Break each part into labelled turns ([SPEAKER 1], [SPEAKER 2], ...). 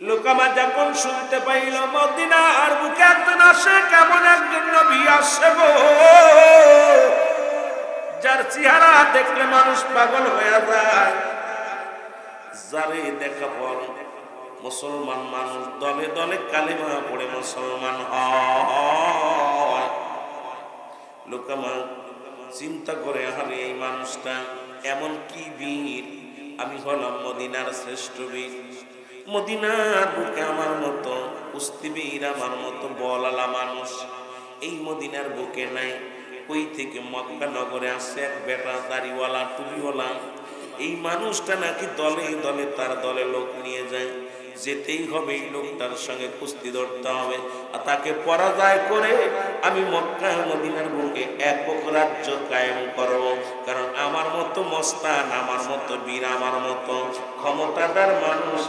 [SPEAKER 1] লোকামা যখন শুনতে পাইল মদিনার বুকে একজন আসে, কেমন একজন নবী আসে গো, যার চেহারা দেখলে মানুষ পাগল হয়ে যায়, যারে দেখা পর মুসলমান মানুষ দলে দলে কালিমা পড়ে মুসলমান হয়। লোকামা চিন্তা করে, আরে এই মানুষটা এমন কি বীর, আমি হলাম মদিনার শ্রেষ্ঠ বীর, মদিনার বুকে আমার মতো কুস্তিবীর, আমার মতো বলালা মানুষ এই মদিনার বুকে নাই। কই থেকে মক্কা নগরে আসছে এক বেটা দাড়িওয়ালা টুপিওয়ালা, এই মানুষটা নাকি দলে দলে তার দলে লোক নিয়ে যায়, যেতেই হবে এই লোকটার সঙ্গে কুস্তি ধরতে হবে, আর তাকে পরাজয় করে আমি মক্কা মদিনার বুকে একক রাজ্য কায়েম করব। কারণ আমার মতো মস্তান, আমার মতো বীর, আমার মতো ক্ষমতাদার মানুষ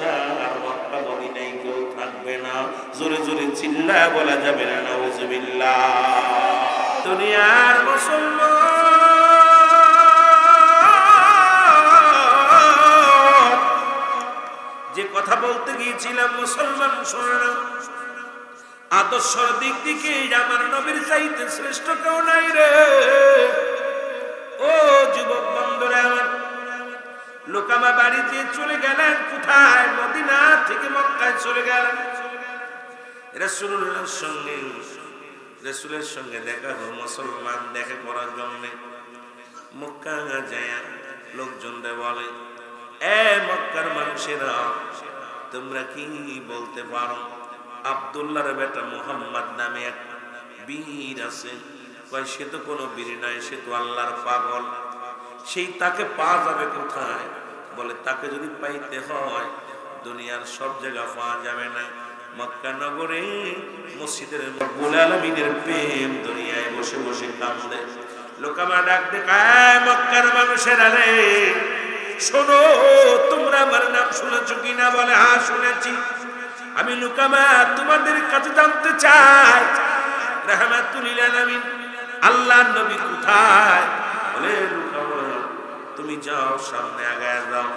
[SPEAKER 1] আর মক্কা মদিনায় কেউ থাকবে না। জোরে জোরে চিল্লায় বলা যাবে না নাউজুবিল্লাহ। দুনিয়ার মুসলমান যে কথা বলতে গিয়েছিলাম, মুসলমান শোনে না, আদর্শের দিক থেকে আমার নবীর চাইতে শ্রেষ্ঠ কেউ নাই রে। ও যুবক বন্ধুরা আমার, লোকামা বাড়িতে চলে গেলেন, কোথায়? মদিনা থেকে মক্কায় চলে গেলেন। রাসূলুল্লাহর সঙ্গে, রাসূলের সঙ্গে দেখা হলো, মুসলমান দেখা করার জন্য মক্কা যায়। লোকজনরা বলে, এ মক্কার মানুষেরা, তোমরা কি বলতে পারো আব্দুল্লাহর বেটা মুহাম্মদ নামে এক বীর আছে? কয়, সে তো কোনো বীর নয়, সে তো আল্লাহর পাগল। সেই তাকে পাওয়া যাবে কোথায়? বলে, তাকে যদি পাইতে হয় দুনিয়ার সব জায়গা পাওয়া যাবে না, মক্কা নগরে মসজিদের রব্বুল আলামিনের প্রেম দুনিয়ায় বসে বসে কান্দে। লোকামা ডাক দেখায়, মক্কার মানুষেরা রে শোনো, তোমরা আমার নাম শুনেছ কিনা? বলে, হ্যাঁ শুনেছি। আমি লোকামা তোমাদের কাছে জানতে চাই, রাহমাতুল লিল আলামিন আল্লাহর নবী কোথায়? বলে, লোকামা তুমি যাও, সামনে আগায় যাও,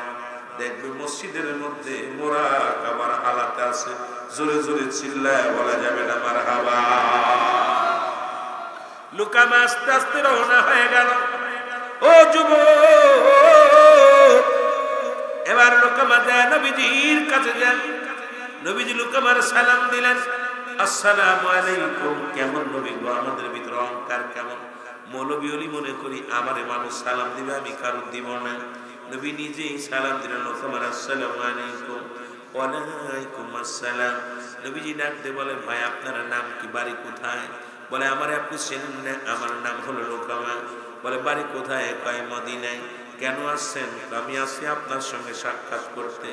[SPEAKER 1] দেখবে মসজিদের মধ্যে মুরাকাবার হালাতে আছে। জোরে জোরে চিল্লায় বলা যাবে না মারহাবা। লোকামা আস্তে আস্তে রওনা হয়ে গেল। ও যুবক, এবার লোকামা যায় নবীজির কাছে যান। নবীজি লোকামার সালাম দিলেন, আসসালামু আলাইকুম। কেমন নবী গো, আমাদের ভিতরে অহংকার কেমন? মৌলবী ওলি মনে করি আমারে মানুষ সালাম দিবে, আমি কারো দিব না। নবী নিজেই সালাম দিলেন, লোকামার আসসালামু আলাইকুম। ওয়ালাইকুম আসসালাম। নবীজি ডাকতে বলে, ভাই আপনার নাম কি, বাড়ি কোথায়? বলে, আমারে আপনি চেনেন না? আমার নাম হলো লোকামা। বলে, বাড়ি কোথায়? কয়, মদিনায়। কেন আসছেন? আমি আসছি আপনার সঙ্গে সাক্ষাৎ করতে।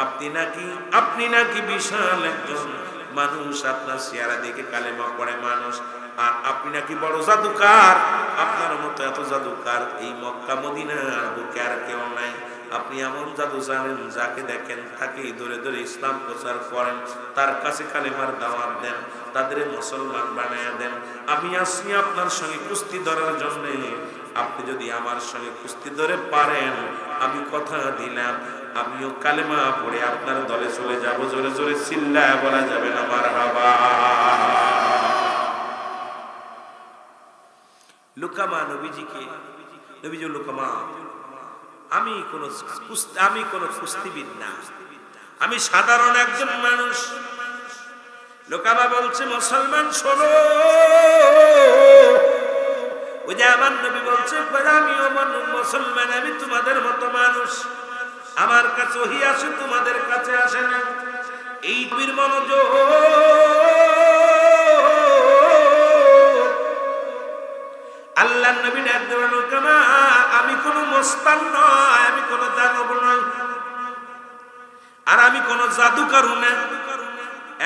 [SPEAKER 1] আপনি নাকি বিশাল একজন মানুষ, আপনার চেহারা দেখে কালেমা পড়ে মানুষ, আর আপনি নাকি বড় জাদুকার। আপনার মতো এত জাদুকার এই মক্কা মদিনার বুকে আর কেউ নাই। আপনি এমন জাদু জানেন, যাকে দেখেন তাকেই ধরে ধরে ইসলাম প্রচার করেন, তার কাছে কালেমার দাওয়াত দেন, তাদের মুসলমান বানায়া দেন। আমি আসি আপনার সঙ্গে কুস্তি ধরার জন্য। আপনি যদি আমার সঙ্গে কুস্তি ধরে পারেন, আমি কথা দিলাম আমিও কালেমা পড়ে আপনার দলে চলে যাব। জোরে জোরে চিল্লায় বলা যাবে না মারহাবা। লোকামা নবীজিকে, নবীজি, লোকামা আমি কোন কুস্তিবিদ না, আমি সাধারণ একজন মানুষ। লোকামা বলছে, মুসলমান শোনো, ওই যে আমার নবী বলছে, আমিও মুসলমান, আমি তোমাদের মতো মানুষ, আমার কাছে ওহী আসে, তোমাদের কাছে আসে না। এই বীর মনোযোগ। আল্লাহর নবী ডাক দেন, লোকামা আমি কোন মস্তান নয়, আমি কোন দানব নয়, আর আমি কোন জাদুকর না।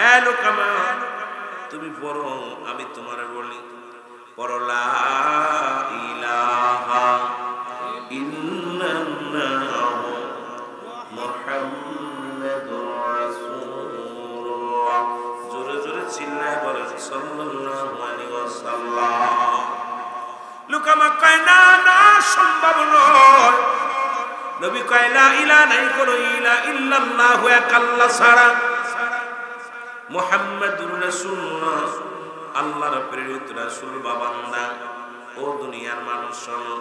[SPEAKER 1] এ লোকামা তুমি পড়ো, আমি তোমারে বলি, পড়ো লা ইলাহা ইল্লাল্লাহ মুহাম্মাদুর রাসূলুল্লাহ। জোরে জোরে চিল্লায় বলে সাল্লাল্লাহু আলাইহি ওয়াসাল্লাম। লোকামা কয়, না না, সম্ভব নয়। নবী কয়, লা ইলাহা নাই, কোন ইলা ইল্লাল্লাহু এক আল্লাহ ছাড়া। মুহাম্মাদুর রাসূলুল্লাহ আল্লাহর প্রেরিত রাসূল বাবান্দা। ও দুনিয়ার মানুষ শোনো,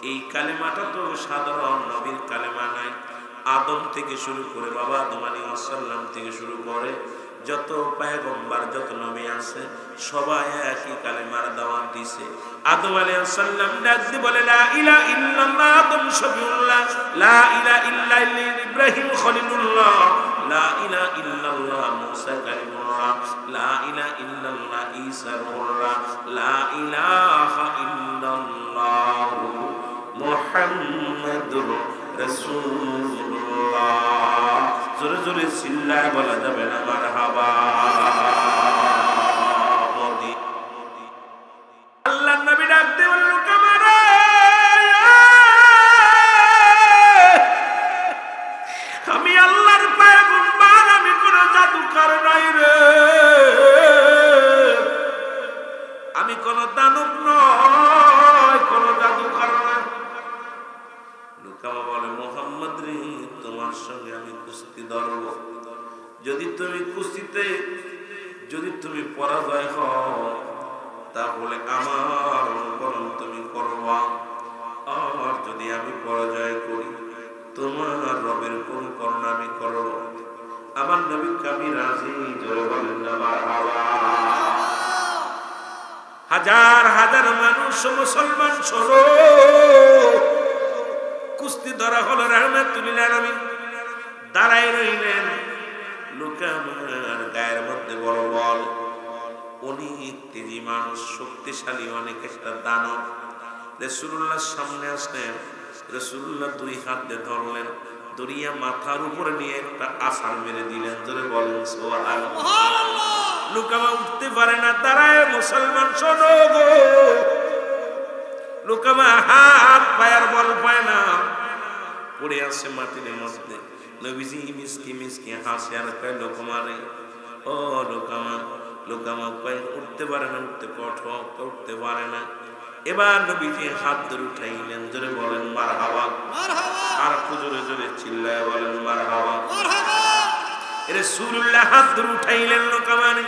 [SPEAKER 1] এই কালেমাটা তো সাধারণ নবীর কালেমা নাই। আদম থেকে শুরু করে বাবা আদম আলাইহিস সালাম থেকে শুরু করে যত পয়গম্বর যত নবী আছে সবাই একই কালেমার দাওয়াত দিছে। আদম আলাইহিস সালাম ডাক দিয়ে বলে লা ইলাহা ইল্লাল্লাহ, আদম শফিউল্লাহ, লা ইলাহা ইল্লাল্লাহ ইব্রাহিম খলিলুল্লাহ, লা ইলাহা ইল্লাল্লাহ মুসা কালিমুল্লাহ, লা ইলাহা ইল্লাল্লাহ ঈসা রূহুল্লাহ, লা ইলাহা ইল্লাল্লাহ মুহাম্মাদুর রাসূলুল্লাহ। জোরে জোরে চিল্লায় বলা যাবে না মারহাবা। আল্লাহর নবী ডাক দিয়ে বলল কামারে, আমি আল্লাহর পয়গম্বর, আমি কোন জাদুকর নাই রে, আমি কোন দানব নয়, কোন জাদুকর নয়। লুকামা বলে মুহাম্মদ রে, তোমার সঙ্গে আমি কুস্তি ধরব, যদি তুমি কুস্তিতে যদি তুমি পরাজয় হও তাহলে আমার অনুকরণ তুমি করবা, আর যদি আমি পরাজয় করি তোমার রবের অনুকরণ আমি করব। আমার নবীকে আমি রাজি। জোরে বলেন না মারহাবা। হাজার হাজার মানুষ মুসলমান শোনো, কুস্তি ধরা হলো রাহমাতুল আলামিন দাঁড়ায় রইলেন। লুকামার গায়ের মধ্যে বড় বল, অনেক তেজি মানুষ, শক্তিশালী অনেক একটা দানব। রাসূলুল্লাহর সামনে আসলেন, রাসূলুল্লাহ দুই হাত দিয়ে ধরলেন, দরিয়া মাথার উপরে নিয়ে একটা আছাড় মেরে দিলেন। জোরে বলেন সুবহানাল্লাহ। লুকামা উঠতে পারে না, দাঁড়ায়। মুসলমান শোনো গো, লুকামা হাত পায়ের বল পায় না, পড়ে আছে মাটির মধ্যে। নবীজি মিসকি মিসকি হাসে আর কয় লুকামা রে, ও লুকামা। লুকামা কয় উঠতে পারে না, উঠতে পারে না। এবার নবীজি হাত ধরে উঠাইলেন। জোরে বলেন মারহাবা। আর একটু জোরে জোরে চিল্লায় বলেন মারহাবা। রাসূলুল্লাহ হাত ধরে উঠাইলেন লুকামারে।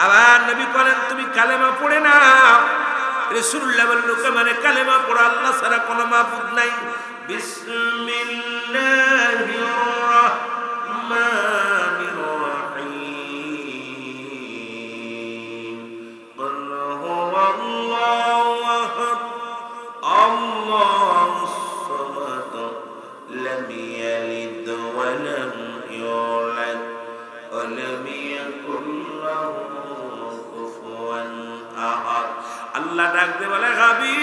[SPEAKER 1] আবার নবী বলেন তুমি কালেমা পড়ে নাও। রাসূলুল্লাহ বলেন লুকামারে কালেমা পড়ো, আল্লাহ ছাড়া কোনো মাবুদ নাই। বিসমিল্লাহির রাহমানির রাহিম। কুল হুয়াল্লাহু আহাদ, আল্লাহুস সামাদ, লাম ইয়ালিদ ওয়া লাম ইউলাদ ওয়া লাম ইয়াকুল লাহু কুফুয়ান আহাদ। আল্লাহ ডাক দিয়ে বলে হাবিব,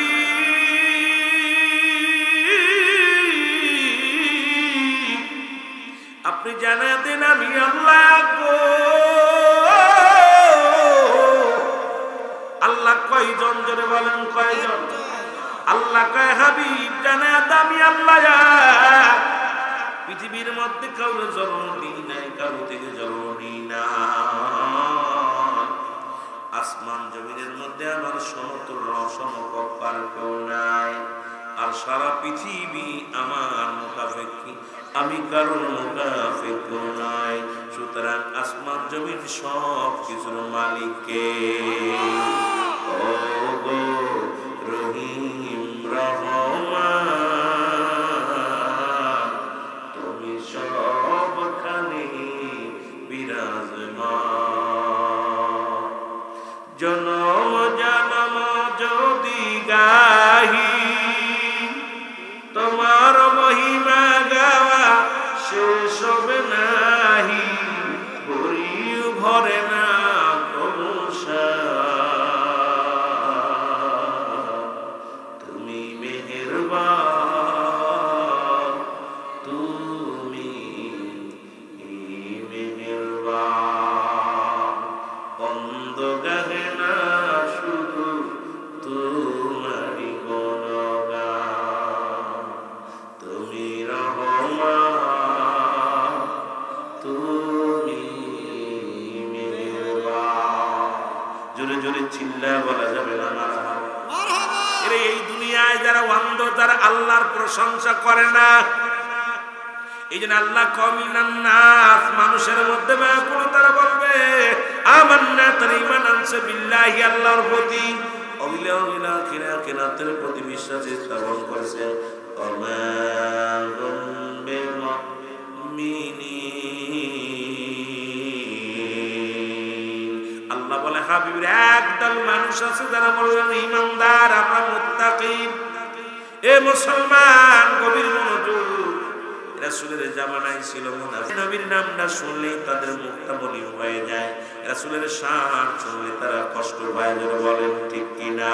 [SPEAKER 1] আপনি জানা দেন আমি আল্লাহ গো। আল্লাহ কয়জন? জোরে বলেন কয়জন? আল্লাহ কয় হাবিব জানা আমি আল্লাহ। পৃথিবীর মধ্যে কারো জন্ম দিই নাই, কারো থেকে জন্ম নিই না। আসমান জমিনের মধ্যে আমার সমতুল্য সমকক্ষ আর কেউ নাই। আর সারা পৃথিবী আমার মুখাপেক্ষী, আমি কারোর মুখাপেক্ষী নাই। সুতরাং আসমান জমিন সব কিছুর মালিক কে? ও গো রহিম রহমান, তুমি সবখানে বিরাজমান। জনম জনম যদি গাহি তোমার মহিমা গাওয়া শেষ হবে নাহি, ভরিও ভরে না প্রশংসা। তুমি মেহেরবান, তুমি মেহেরবান। অন্ধ গাহে না শুধু তোমারই গুণগান। তুমি রহমান, তুমি মেহেরবান। জোরে জোরে চিল্লায় বলা যাবে না মারহাবা। এই দুনিয়ায় যারা অন্ধ, যারা আল্লাহর প্রশংসা করে না, এই জন্য আল্লাহ কমিনান নাস, মানুষের মধ্যে তারা বলবে আছে বিল্লাহি আল্লাহর প্রতি, অবিল আখিরাতের প্রতি বিশ্বাস স্থাপন করেছে। আল্লাহ বলে হাবিবের একদল মানুষ আছে যারা বললেন ঈমানদার, আমরা মুত্তাকি। এ মুসলমান গভীর মনোযোগ, রাসূলের জামানায় ছিল মুনাফিক, নবীর নামটা শুনলেই তাদের মুখটা মলিন হয়ে যায়, রাসূলের শান শুনলে তারা কষ্ট পায়। যারা বলেন ঠিক কিনা?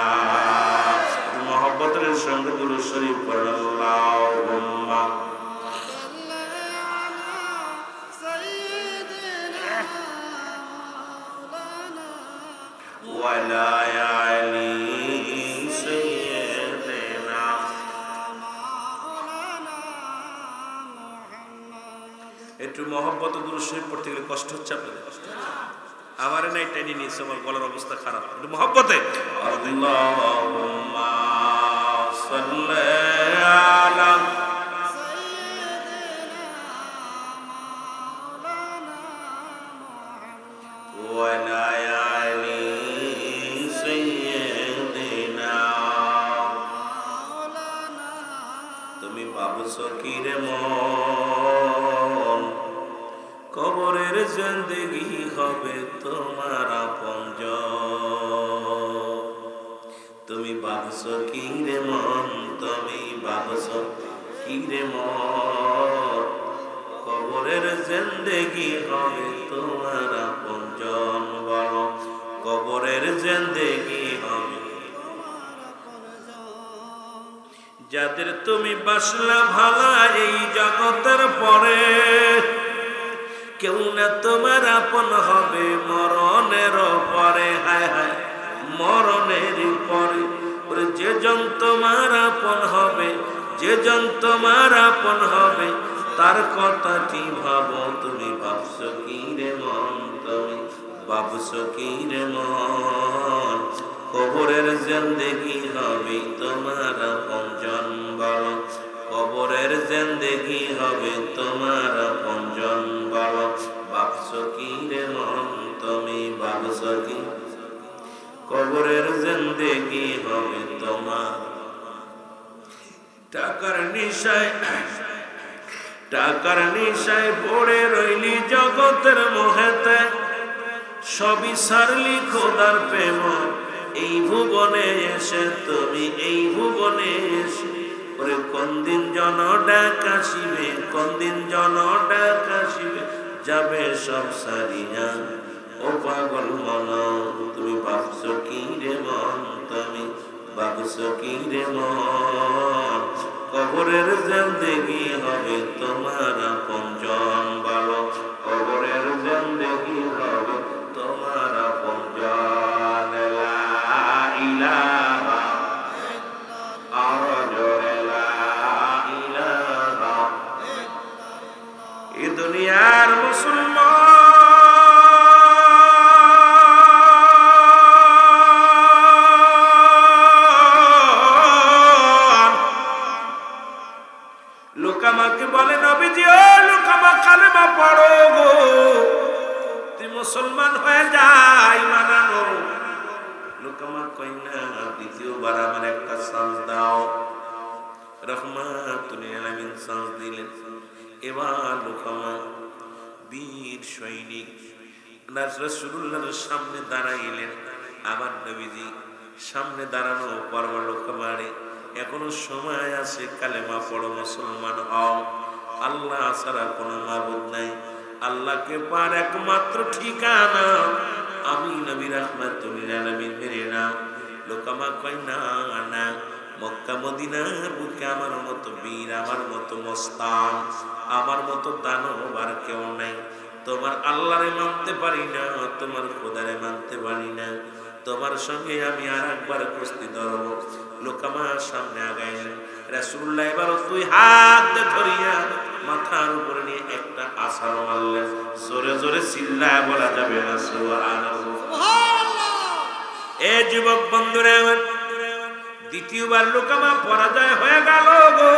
[SPEAKER 1] মহব্বতের সঙ্গে দুরূদ শরীফ পড়েন আল্লাহুম্মা ওয়ালা আলি সাইয়্যিদিনা। একটু মহব্বত দুরূদ শরীফ পড়তে গেলে কষ্ট হচ্ছে আপনাদের? আমার নাই টেনে নিয়েছে, আমার গলার অবস্থা খারাপ। একটু মহব্বতে আল্লাহুম্মা সাল্লি আলা ওয়ালা আলি সাইয়্যিদিনা। তুমি ভাবছো কি রে মন, কবরের জিন্দেগি হবে তোমার আপনজন? তুমি ভাবছো কি রে মন, তুমি ভাবছো কি রে মন, কবরের জিন্দেগি হবে তোমার আপনজন? বলো, কবরের জিন্দেগি হবে যাদের তুমি বাসলা ভালা এই জগতের পরে, কেউ না তোমার আপন হবে মরণের পরে। হায় হায়, মরণের পরে যে জন তোমার আপন হবে, যে জন তোমার আপন হবে, তার কথাটি ভাবো। তুমি ভাবছো কি রে মন, তুমি ভাবছো কি রে মন, কবরের জিন্দেগি হবে তোমার আপনজন? বলো, কবরের জিন্দেগি হবে তোমার আপনজন? বলো, ভাবছো কি রে মন, তুমি ভাবছো কি কবরের জিন্দেগি হবে তোমার? টাকার নেশায়, টাকার নেশায় পড়ে রইলি জগতের মোহেতে, সবই সারলি খোদার প্রেম এই ভুবনে এসে। তুমি এই ভুবনে এসে ওরে কোন দিন জন ডাক আসিবে, কোন দিন জন ডাক আসিবে, যাবে সব সারিয়া ও পাগল মন। তুমি ভাবছো কি রে মন, তুমি ভাবছো কি রে মন, কবরের জিন্দেগি হবে তোমার আপনজন? বলো, কবরের জিন্দেগি হবে তোমার আপনজন? লা ইলাহা এ দুনিয়ার মুসলমান লোকামাকে বলে নবীজি, ও লোকামা কালেমা পড়ো গো, তুই মুসলমান হয়ে যাই মানানো। লোকামা কই না, দ্বিতীয়বার আমার একটা চান্স দাও। রহমাতুল আলামিন চান্স দিলেন। এবার লোকামা বীর সৈনিক রাসূলুল্লাহর সামনে দাঁড়াইলেন। আমার নবীজি সামনে দাঁড়ানো পর লোকামারে, এখনো সময় আছে, কালেমা পড়ো, মুসলমান হও। আল্লাহ ছাড়া কোনো মাবুদ নাই, আল্লাহকে পার একমাত্র ঠিকানা, আমি নবী রাহমাতুল আলামিন মেরে নাও। লোকামা কয় না না, মক্কা মদিনার বুকে আমার মতো বীর, আমার মতো মস্তান, আমার মতো দানব আর কেউ নাই। তোমার আল্লাহরে মানতে পারি না, তোমার খোদারে মানতে পারি না, তোমার সঙ্গে আমি আর একবার কুস্তি ধরব। লোকামা সামনে আগাইলেন। রাসূলুল্লাহ এবার দুই হাত ধরিয়া মাথার উপরে নিয়ে একটা আছাড় মারলেন। জোরে জোরে চিল্লায় বলা যাবে না সুবহানাল্লাহ। এ যুবক বন্ধুরা, দ্বিতীয়বার লোকামা পরাজয় হয়ে গেল গো।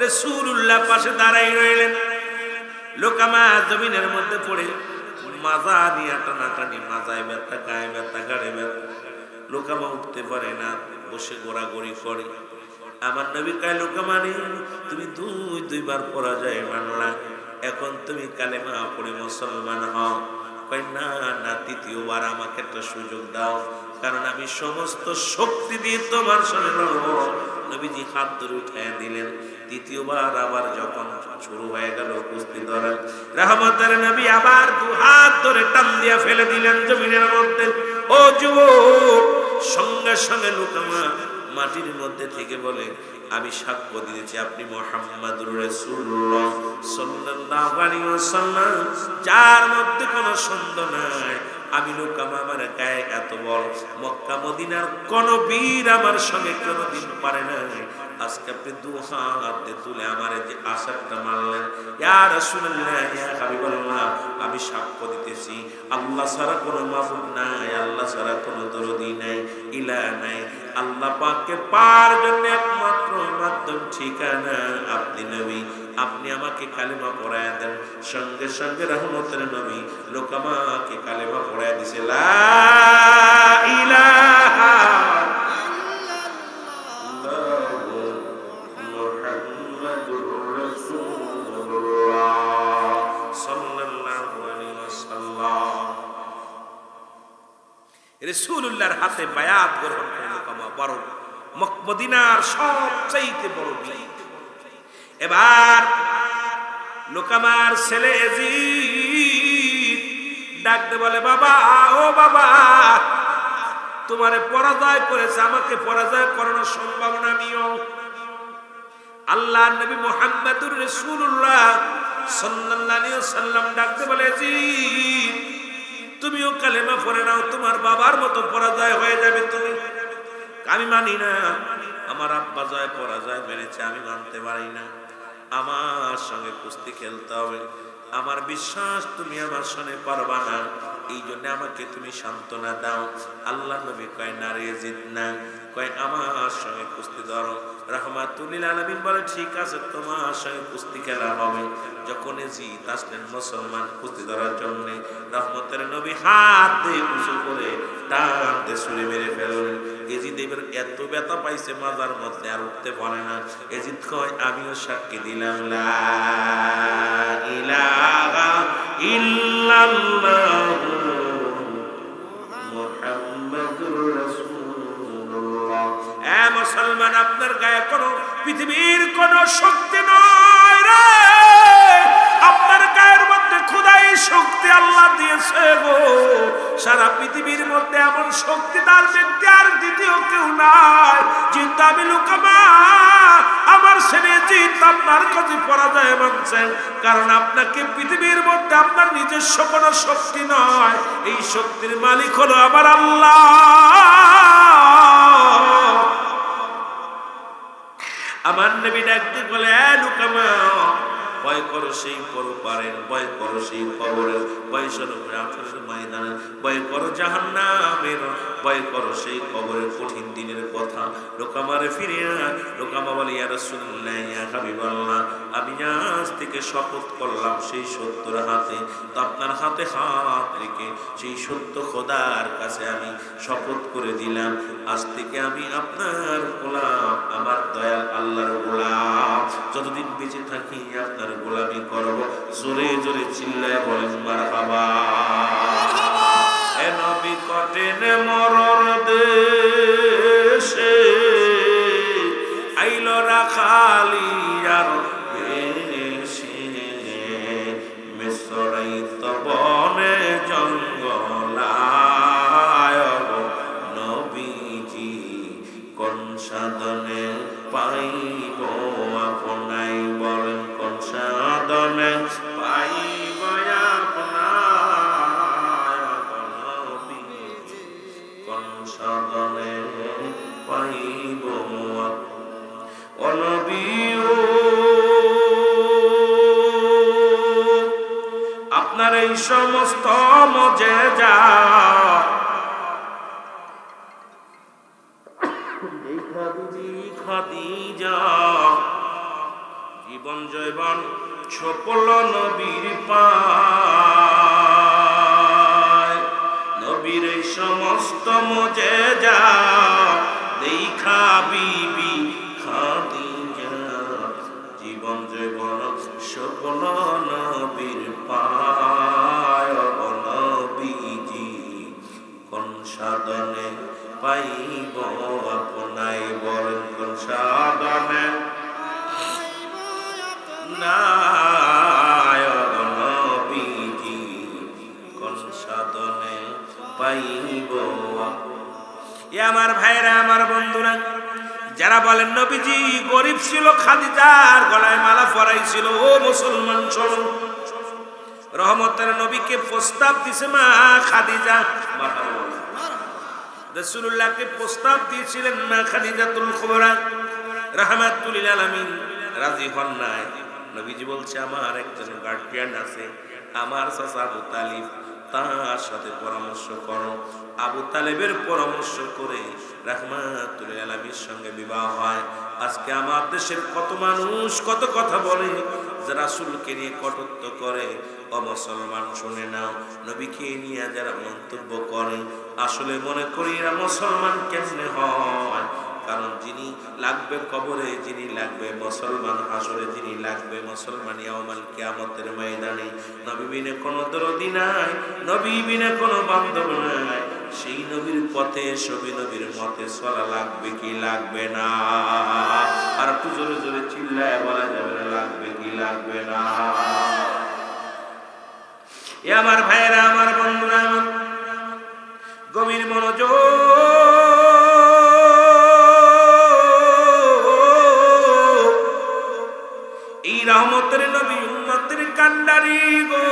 [SPEAKER 1] রাসূলুল্লাহ পাশে দাঁড়াই রইলেন। লোকামা জমিনের মধ্যে পড়ে মাজা নিয়ে টানাটানি, মাজায় ব্যথা, গায়ে ব্যথা, গাড়ে ব্যথা, লোকামা উঠতে পারে না, বসে গোড়াগড়ি করে। আমার নবী কয়, লোকামানি তুমি দুইবার পরাজয় মানলা, এখন তুমি কালেমা পড়ে মুসলমান হও। কয় না না, তৃতীয়বার আমাকে একটা সুযোগ দাও, কারণ আমি সমস্ত শক্তি দিয়ে তোমার সামনে লড়বো। নবীজি হাত ধরে উঠায় দিলেন। তৃতীয়বার আবার যখন শুরু হয়ে গেল কুস্তি ধরা, রহমতের নবী আবার দু হাত ধরে টান দিয়া ফেলে দিলেন জমিনের মধ্যে। ও যুবক, সঙ্গে সঙ্গে লোকামা মাটির মধ্যে থেকে বলে, আমি সাক্ষ্য দিয়েছি আপনি মুহাম্মাদুর রাসূলুল্লাহ সাল্লাল্লাহু আলাইহি ওয়াসাল্লাম, যার মধ্যে কোনো সন্দেহ নাই। আমি লোকামা, আমার গায়ে এত বল, মক্কা মদিনার কোন বীর আমার সঙ্গে কোনদিন পারে না। আজকে আপনি দু হাত দিয়ে তুলে আমার যে আশাটা মারলেন, ইয়া রাসূলুল্লাহ, ইয়া হাবিবাল্লাহ, আমি সাক্ষ্য দিতেছি আল্লাহ ছাড়া কোনো মাবুদ নাই, আল্লাহ ছাড়া কোনো দরদি নাই, ইলাহ নাই। আল্লাহ পাককে পার জন্য একমাত্র মাধ্যম, ঠিকানা আপনি নবী, আপনি আমাকে কালেমা পড়ায় দেন। সঙ্গে সঙ্গে রহমতের নবী লোকামাকে কালেমা পড়ায় দিছে, লা ইলাহা ইল্লাল্লাহু মুহাম্মাদুর রাসূলুল্লাহ সাল্লাল্লাহু আলাইহি ওয়াসাল্লাম। রাসূলুল্লাহর হাতে বায়াত গ্রহণ করে লোকামা বড় মদিনার সবচাইতে বড় বীর। এবার লোকামার ছেলে এজিদ ডাকতে বলে, বাবা, ও বাবা, তোমারে পরাজয় করেছে, আমাকে পরাজয় করানোর সম্ভাবনা আমিও। আল্লাহ নবী মুহাম্মাদুর রাসূলুল্লাহ সাল্লাল্লাহু আলাইহি ওয়াসাল্লাম ডাকতে বলে, এজিদ, তুমিও কালেমা পড়ে নাও, তোমার বাবার মতো পরাজয় হয়ে যাবে তুমি। আমি মানি না, আমার আব্বা জয় পরাজয় মেনেছে, আমি মানতে পারি না। আমার সঙ্গে কুস্তি খেলতে হবে, আমার বিশ্বাস তুমি আমার সঙ্গে পারবা না, এই জন্য আমাকে তুমি সান্ত্বনা দাও। আল্লাহ নবী কয়, না রে জিদ না, কয় আমার সঙ্গে কুস্তি ধরো। রাহমাতুল লিল আলামিন বলে, ঠিক আছে, তোমার সঙ্গে কুস্তি খেলা হবে। যখন জিদ আসলেন মুসলমান কুস্তি ধরার জন্য, রহমতের নবী হাত দিয়ে উঁচু করে টান দিয়ে ছুরি মেরে ফেললেন। এজিদ এবার এত ব্যথা পাইছে মাজার মধ্যে, আর উঠতে পারে না। এজিদ কয়, আমিও সাক্ষী দিলাম, লা ইলাহা ইল্লাল্লাহু মুহাম্মাদুর রাসূলুল্লাহ। এ মুসলমান, আপনার গায়ে কোনো পৃথিবীর কোনো শক্তি নয় রে, আপনার গায়ের মধ্যে খোদাই শক্তি আল্লাহ দিয়েছে গো। সারা পৃথিবীর মধ্যে এমন শক্তিদার ব্যক্তি আর দ্বিতীয় কেউ নাই। কিন্তু আমি লোকামা, আমার ছেলে জিত আপনার কাছে পরাজয় মানছেন, কারণ আপনাকে পৃথিবীর মধ্যে আপনার নিজস্ব কোনো শক্তি নয়, এই শক্তির মালিক হলো আমার আল্লাহ। আমার নবী ডাকতে বলে, লোকামা, ভয় করো সেই পরপারের, ভয় করো সেই কবরের, ভয় করো আখিরাতের ময়দানের, ভয় করো জাহান্নামের, ভয় করো সেই কবরের কঠিন দিনের কথা। লোকামারে ফিরে লোকামা বলে, ইয়া রাসূলুল্লাহ, ইয়া হাবিবাল্লাহ, আমি আজ থেকে শপথ করলাম সেই সত্যর হাতে, তো আপনার হাতে হাত রেখে সেই সত্য খোদার কাছে আমি শপথ করে দিলাম, আজ থেকে আমি আপনার গোলাম, আমার দয়াল আল্লাহর গোলাম, যতদিন বেঁচে থাকি আপনার গোলামি করব। জোরে জোরে চিল্লায় বলেন মারহাবা। এ নবী কটেন মরর দেশে, আইল রাখালিয়ার বেশে, মিসরাইত বনে জঙ্গলায়, নবীজি কোন সাধনে পাইব আপনাই, বলেন কোন সাধনে পাইব আপনার, কোন সাধনে পাইব নবী। আপনার এই সমস্ত মুজিজা খাদিজা জীবন জৈবন ছপল নবীর পা দেখা বিবি খাদিজা জীবন জীবন সকল নবীর পায় নবীজি কোন সাধনে পাইব আপনায় বলেন কোন সাধনে নবীজি কোন সাধনে পাইব। এ আমার ভাইরা আমার বন্ধুরা যারা বলেন নবীজি গরিব ছিল খাদিজার গলায় মালা পরাইছিল, ও মুসলমান শোনো, রহমতের নবীকে প্রস্তাব দিছে মা খাদিজা, রাসূলুল্লাহকে প্রস্তাব দিয়েছিলেন মা খাদিজাতুল কুবরা রাহমাতুল লিল আলামিন, রাজি হন নাই। নবীজি বলছে আমার একজন গার্ডিয়ান আছে, আমার চাচা আবু তালিব, তার সাথে পরামর্শ করো। আবু তালেবের পরামর্শ করে রাহমাতুল লিল আলামিনের সঙ্গে বিবাহ হয়। আজকে আমার দেশের কত মানুষ কত কথা বলে, যারা রাসূলকে নিয়ে কটূক্তি করে, ও মুসলমান শুনে নাও, নবীকে নিয়ে যারা মন্তব্য করে আসলে মনে করি এরা মুসলমান কেমনে হয়? কারণ যিনি লাগবে কবরে, যিনি লাগবে মুসলমান হাসরে, যিনি লাগবে মুসলমান ইয়াউমাল কিয়ামতের ময়দানে, নবী বিনে কোনো দরদি নাই, নবী বিনে কোনো বান্ধব নাই। সেই নবীর পথে সবই নবীর মতে চলা লাগবে কি লাগবে না? আর একটু জোরে জোরে চিল্লায় বলা যাবে না লাগবে কি লাগবে না? এ আমার ভাইয়েরা আমার বন্ধুরা আমার গভীর মনোযোগ, এই রহমতের নবী উম্মতের কান্ডারি গো,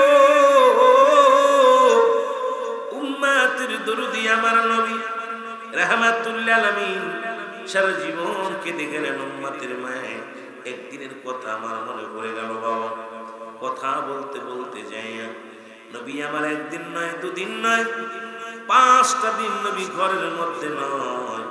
[SPEAKER 1] উম্মতের দরুদি আমার নবী রাহমাতুল লিল আলামিন সারা জীবন কেঁদে গেলেন উম্মতের মায়ে। একদিনের কথা আমার মনে পড়ে গেল বাবা, কথা বলতে বলতে যাই নবী আমার একদিন নয় দুদিন নয় 5টা দিন নবী ঘরের মধ্যে নয়।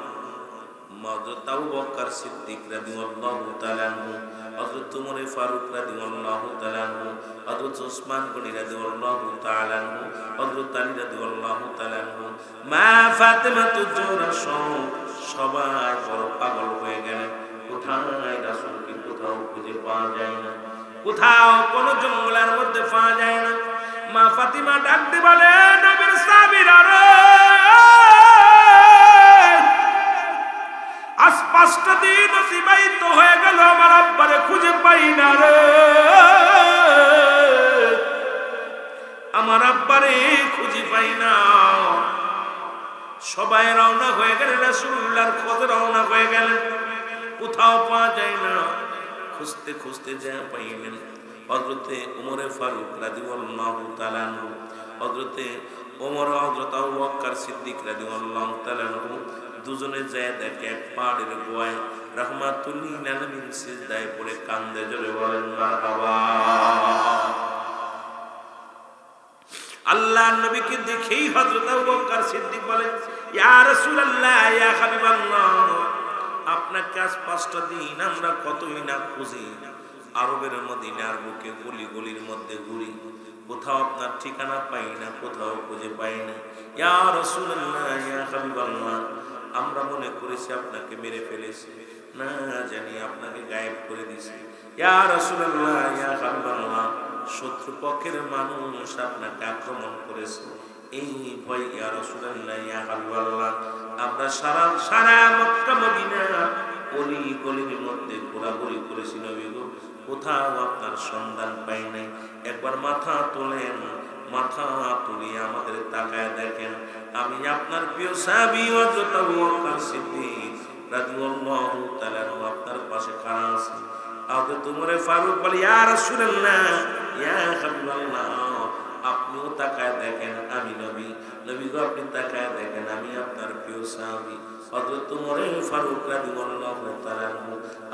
[SPEAKER 1] হযরত আবু বকর সিদ্দিক রাদিয়াল্লাহু তাআলা আনহু, হযরত ওমর ফারুক রাদিয়াল্লাহু তাআলা আনহু, হযরত ওসমান গনি রাদিয়াল্লাহু তাআলা আনহু, হযরত আলী রাদিয়াল্লাহু তাআলা আনহু, মা ফাতেমা জোহরা সবাই বড় পাগল হয়ে গেলেন। কোথায় রাসূলকে কোথাও খুঁজে পাওয়া যায় না, কোথাও কোন জঙ্গলের মধ্যে পাওয়া যায় না। মা ফাতিমা ডাকতে বলে নবীর সাহাবীরা রে, আজ 5টা দিন অতিবাহিত হয়ে গেল, আমার আব্বারে খুঁজে পাই না রে, আমার আব্বারে খুঁজে পাই না। সবাই রওনা হয়ে গেলেন, রাসূলুল্লাহর খোঁজে রওনা হয়ে গেলেন, কোথাও পাওয়া যায় না। খুঁজতে খুঁজতে যা পাইলেন হযরতে ওমর ফারুক রাদিয়াল্লাহু তাআলা আনহু, হযরতে ওমর, হযরত আবু বকর সিদ্দিক রাদিয়াল্লাহু তাআলা আনহু দুজনে যায় দেখে এক পাহাড়ের গোয়ায় রাহমাতুল লিল আলামিন সিজদায় পড়ে কান্দে, জোরে বলেন মারহাবা। আল্লাহর নবীকে দেখেই হযরত আবু বকর সিদ্দিক বলেন ইয়া রাসূলুল্লাহ ইয়া হাবিবাল্লাহ, আপনাকে আজ 5টা দিন আমরা কতই না খুঁজি, আরবের মদিনার বুকে গলি গলির মধ্যে ঘুরি, কোথাও আপনার ঠিকানা পাই না, কোথাও খুঁজে পাই না। ইয়া রাসূলুল্লাহ ইয়া হাবিবাল্লাহ, আমরা মনে করেছি আপনাকে মেরে ফেলেছি, না জানি আপনাকে গায়েব করে দিয়েছি। ইয়া রাসূলুল্লাহ ইয়া হাবিবাল্লাহ, শত্রুপক্ষের মানুষ আপনাকে আক্রমণ করেছে, এই ভয় ইয়া রাসূলুল্লাহ ইয়া হাবিবাল্লাহ আমরা সারা মক্কা মদিনা অলি গলির মধ্যে ঘোরাঘুরি করেছি নবী গো, কোথাও আপনার সন্ধান পাই নাই। একবার মাথা তোলেন, মাথা তুলে আমাদের তাকায় দেখেন, আমি আপনার প্রিয় সাহাবী হযরত আবু বকর সিদ্দিক রাদিয়াল্লাহু তাআলা আপনার পাশে খাড়া আছি। হযরত ওমর ফারুক বলে ইয়া রাসূলুল্লাহ ইয়া হাবিবাল্লাহ, আপনিও তাকায় দেখেন আমি নবী, নবী গো আপনি তাকায় দেখেন আমি আপনার প্রিয় সাহাবী। হযরত ওমর ফারুক রাদিয়াল্লাহু তাআলা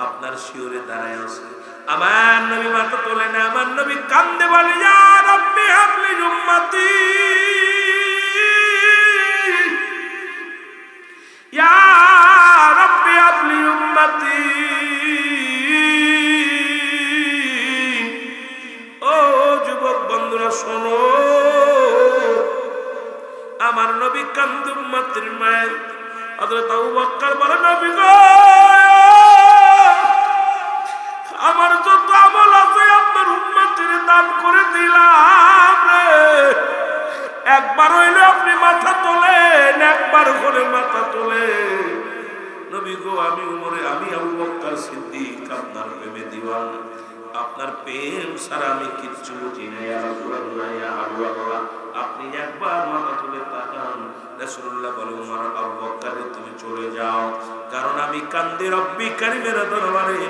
[SPEAKER 1] আপনার শিওরে দাঁড়ায় আছে। আমার নবী মাথা তোলে না, আমার নবী কান্দে বলে ইয়া রাব্বি হাবলি উম্মতি, ইয়া রাব্বি হাবলি উম্মতি। ও যুবক বন্ধুরা শোনো, আমার নবী কান্দে উম্মতের মায়ের হযরত আবু বকর বলেন নবী গো আমার যত আমল আছে আপনার উম্মতের দান করে দিলাম রে। একবার হইলে আপনি মাথা তোলেন, একবার হলে মাথা তোলেন। নবী গো আমি উমরে, আমি আবু বকর সিদ্দিক আপনার প্রেমে দিওয়ানা, আপনার প্রেম ছাড়া আমি কিচ্ছু বুঝি না ইয়া রাসূলুল্লাহ, ইয়া হাবিবাল্লাহ। আপনি একবার মাথা তুলে তাকান। রাসূলুল্লাহ বলে উমর আবু বকর তুমি চলে যাও, কারণ আমি কান্দি রব্বি কারীমের দরবারে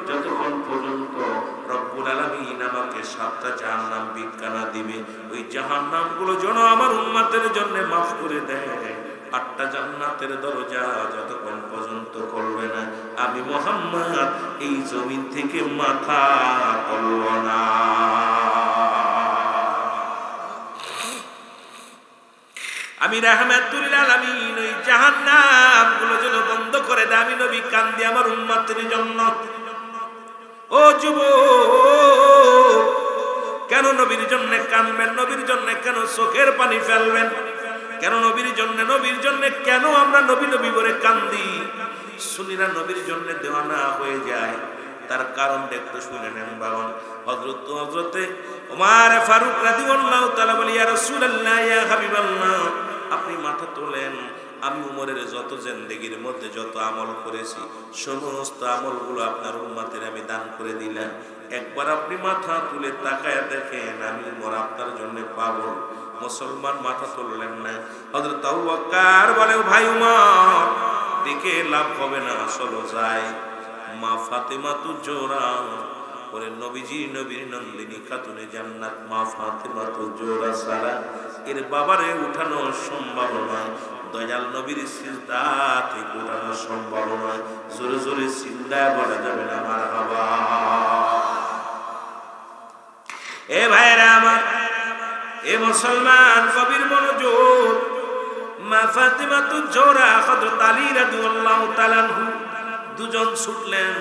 [SPEAKER 1] যতক্ষণ পর্যন্ত রব্বুল আলামিন আমাকে 7টা জাহান্নাম ভিক্ষা না দিবে, ওই জাহান্নামগুলো যেন আমার উম্মতের জন্য মাফ করে দেয়। 8টা জান্নাতের দরজা যতক্ষণ পর্যন্ত করবে না আমি মুহাম্মদ এই জমিন থেকে মাথা তুলব না। আমি রাহমাতুল আলামিন ওই জাহান্নামগুলো যেন বন্ধ করে দেয়। আমি নবী কান্দি আমার উম্মতের জন্য। ও যুবক, কেন নবীর জন্য কাঁদবেন? নবীর জন্য কেন চোখের পানি ফেলবেন? কেন নবীর জন্য কেন আমরা নবী নবী করে কান্দি? সুন্নিরা নবীর জন্য দেওয়ানা হয়ে যায়, তার কারণটা একটু শুনে নেন বাবা। হযরতে ওমর ফারুক রাদিয়াল্লাহু তাআলা বলে ইয়া রাসূলুল্লাহ, ইয়া হাবিবাল্লাহ, আপনি মাথা তোলেন। আমি উমরের যত জিন্দেগির মধ্যে যত আমল করেছি সমস্ত আমলগুলো আপনার উম্মতের আমি দান করে দিলাম। একবার আপনি মাথা তুলে তাকায় দেখেন আমি উমর আপনার জন্য পাবো। মুসলমান মাথা তুললেন না। হযরত আবু বকর বলে ভাই উমর দেখে লাভ হবে না, চলো যাই। মা ফাতেমা তু জোরা বলে নবীজি, নবীর নন্দিনী খাতুনে জান্নাত মা ফাতেমা তু জোরা সারা এর বাবারে উঠানো সম্ভব নয়, দয়াল নবীর সিজদা থেকে উঠানো সম্ভব নয়। জোরে জোরে সিজদা বলা যাবে না মারহাবা। এ ভাইরা আমার, এ মুসলমান কবির মনোযোগ। মা ফাতেমা তু জোরা হযরত আলী রাদিয়াল্লাহু তাআলা আনহু দুজন ছুটলেন,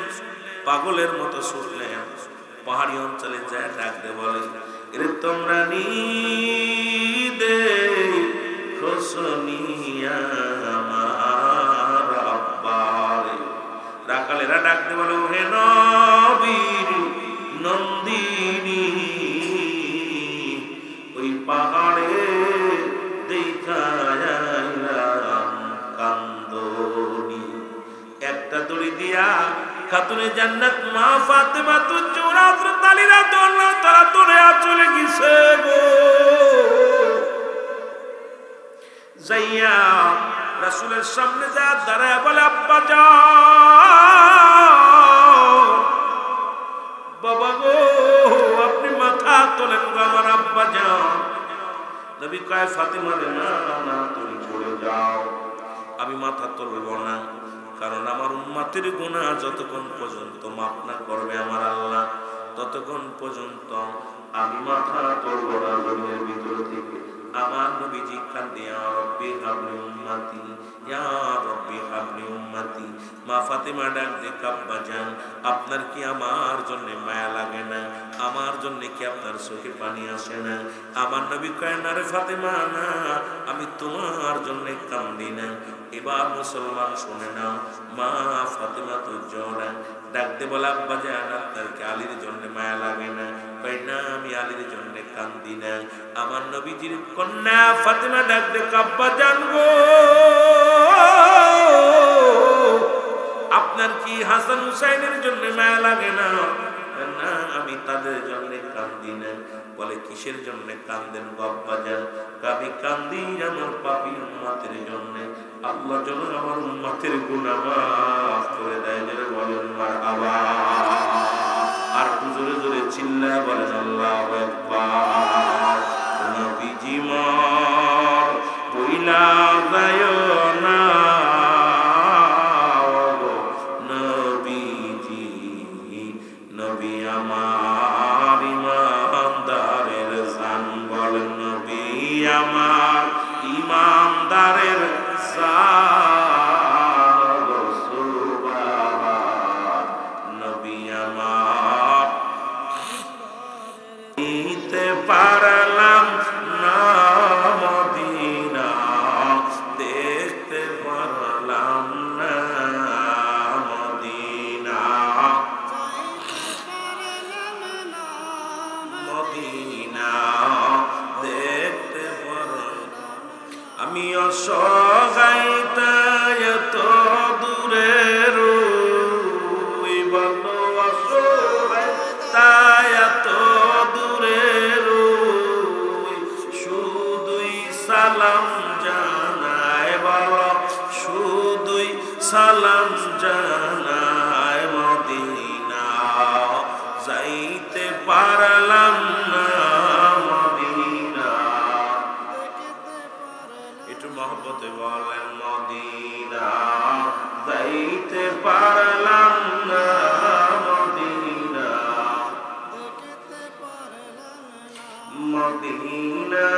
[SPEAKER 1] পাগলের মতো ছুটলেন। পাহাড়ি অঞ্চলে যায় ডাকতে বলে এরে তোমরা নিদে খোসনিয়া আমার আব্বারে। রাখালেরা ডাকতে বলে হে নবীর নন্দিনী, ওই পাহাড়ে দেখাইলাম কান্দনি। একটা দড়ি দিয়া খাতুনে জান্নাত মা ফাতেমা তু জোরা হযরত আলী রাদিয়াল্লাহু তাআলা দৌড়ে চলে গেছে গো। যাইয়া রাসূলের সামনে যা দাঁড়ায় বলে আব্বা যান, বাবা গো আপনি মাথা তোলেন গো আমার আব্বা যান। নবী কয় ফাতেমা রে না না তুমি চলে যাও, আমি মাথা তুলব না, কারণ আমার উম্মতের গুনাহ যতক্ষণ পর্যন্ত মাফ না করবে আমার আল্লাহ ততক্ষণ পর্যন্ত আমি মাথা তুলব না জমিনের ভিতর থেকে। আমার নবীজি কান্দে ইয়া রাব্বি হাবলি উম্মতি, ইয়া রাব্বি হাবলি উম্মতি। মা ফাতেমা ডাক দে আব্বা জান আপনার কি আমার জন্য মায়া লাগে না? আমার জন্য কি আপনার চোখে পানি আসে না? আমার নবী কয় না রে ফাতেমা না, আমি তোমার জন্য কান্দি না। এবার মুসলমান শুনে নাও, মা ফাতেমা তু জোরা ডাকতে বলে আব্বা জান আপনার কি আলীর জন্য মায়া লাগে না? কয় না আমি আলীর জন্য কান্দি না। আমার নবীজির কন্যা ফাতেমা ডাকতে আব্বা জান গো আপনার কি হাসান হুসাইনের জন্য মায়া লাগে না? না আমি তাদের জন্য কান্দি না। বলে কিসের জন্য কান্দেন গো আব্বা জান? আমি কান্দি আমার পাপী উম্মতের জন্য, আল্লাহ যেন আমার উম্মতের গুনাহ মাফ করে দেয়। যারা বলেন মারহাবা, আর জোরে জোরে চিল্লায় বলেন আল্লাহু আকবার। নবীজি মর বইলা যায় না নবীজি, নবী আমার ইমানদারের জান। বলেন নবী আমার ইমানদারের জান। সুবহান নবী আমার নিতে পারলাম না মদিনা, দেখতে পারলাম আমি অসহায় তাই এত দূরে রই, বলো অসহায় তাই এত দূরে রই, শুধুই সালাম জানায়, বলো শুধুই সালাম জানায় মদিনা যাইতে পারলাম না মদিনা। একটু মহব্বতে বলেন মদিনা যাইতে পারলাম না মদিনা। মদিনা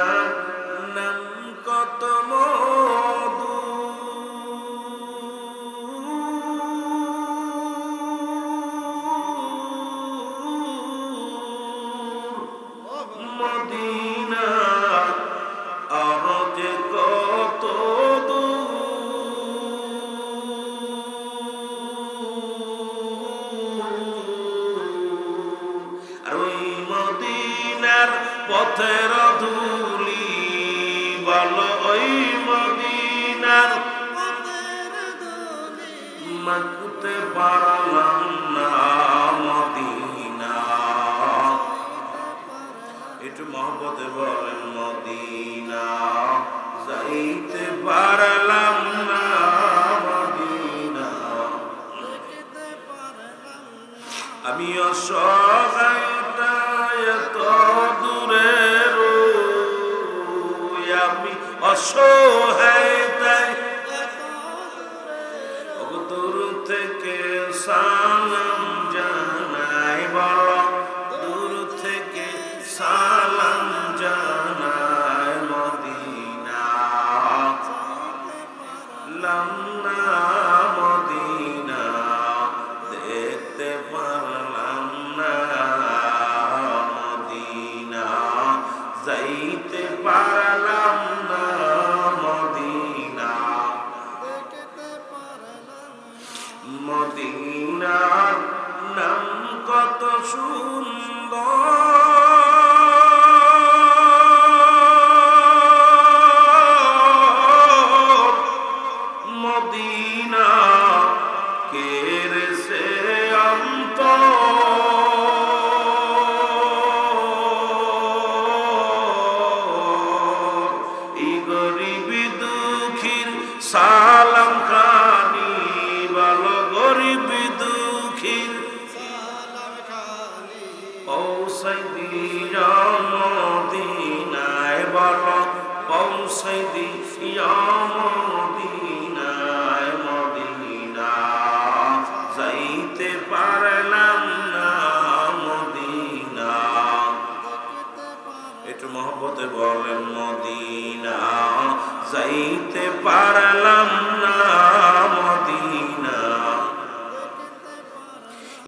[SPEAKER 1] নাম কত মধু, মদিনা আর যে কত আর ওই মদিনার পথের ধুলি, বলো ওই মদিনার মাখতে পারলাম না মদিনা। একটু মহব্বতে বলেন মদিনা যাইতে পারলাম না মদিনা। আমি অসহায় তাই এত দূরে রই, আমি অসহায় তাই দূর থেকে সালাম জানাই, বলো দূর থেকে সালাম জানাই মদিনা লামনা মদিনা দেখতে পারলাম না মদিনা যাইতে পারলাম না মদিনা। মদিনার নাম কত সুন্দর, মদিনা কেড়েছে অন্তর, এই গরিব দুঃখীর সালাম খানি, বলো গরিব দুঃখীর পৌঁছাই দিয়া মদিনায়, বলো পৌঁছাই দিয়া মদিনায় মদিনা যাইতে পারলাম না মদিনা। একটু মহব্বতে বলেন মদিনা যাইতে পারলাম না মদিনা।